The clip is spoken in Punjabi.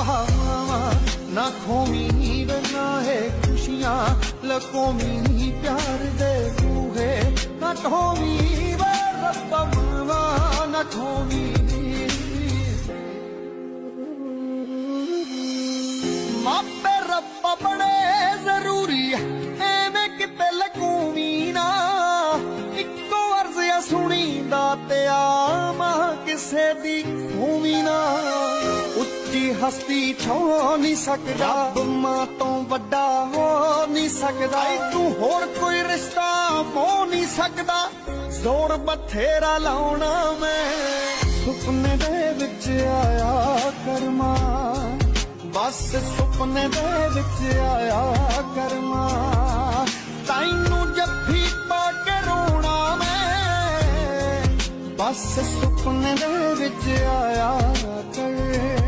ਮਾਵਾ ਨਾ ਖੋਵੀਂ ਵੇ ਨਾਹੇ ਖੁਸ਼ੀਆਂ ਲਕੋਵੀਂ ਪਿਆਰ ਦੇ ਬੂਹੇ ਨਾ ਢੋਵੀਂ ਵੇ ਰੱਬਾ ਮਾਵਾ ਨਾ ਢੋਵੀਂ ਮਾਪੇ ਰੱਬਾ ਬੜੇ ਜ਼ਰੂਰੀ ਐਵੇਂ ਕਿਤੇ ਲਕੂਵੀਂ ਨਾ ਇੱਕੋ ਅਰਜ਼ ਆ ਸੁਣੀਂਦਾ ਤੇ ਆਵਾਂ ਕਿਸੇ ਦੀ ਖੂਵੀਂ ਨਾ ਉੱਚੀ ਹਸਤੀ ਛੋ ਨਹੀਂ ਸਕਦਾ ਰੱਬ ਮਾਂ ਤੋਂ ਵੱਡਾ ਹੋ ਨਹੀਂ ਸਕਦਾ ਤੂੰ ਹੋਰ ਕੋਈ ਰਿਸ਼ਤਾ ਹੋ ਨਹੀਂ ਸਕਦਾ ਜ਼ੋਰ ਬਥੇਰਾ ਲਾਉਣਾ ਮੈਂ ਸੁਪਨੇ ਦੇ ਵਿੱਚ ਆਇਆ ਕਰਮਾ ਬਸ ਸੁਪਨੇ ਦੇ ਵਿੱਚ ਆਇਆ ਕਰਮਾ ਤੈਨੂੰ ਜੱਫੀ ਪਾ ਕੇ ਰੋਣਾ ਮੈਂ ਬਸ ਸੁਪਨੇ ਦੇ ਵਿੱਚ ਆਇਆ ਕਰ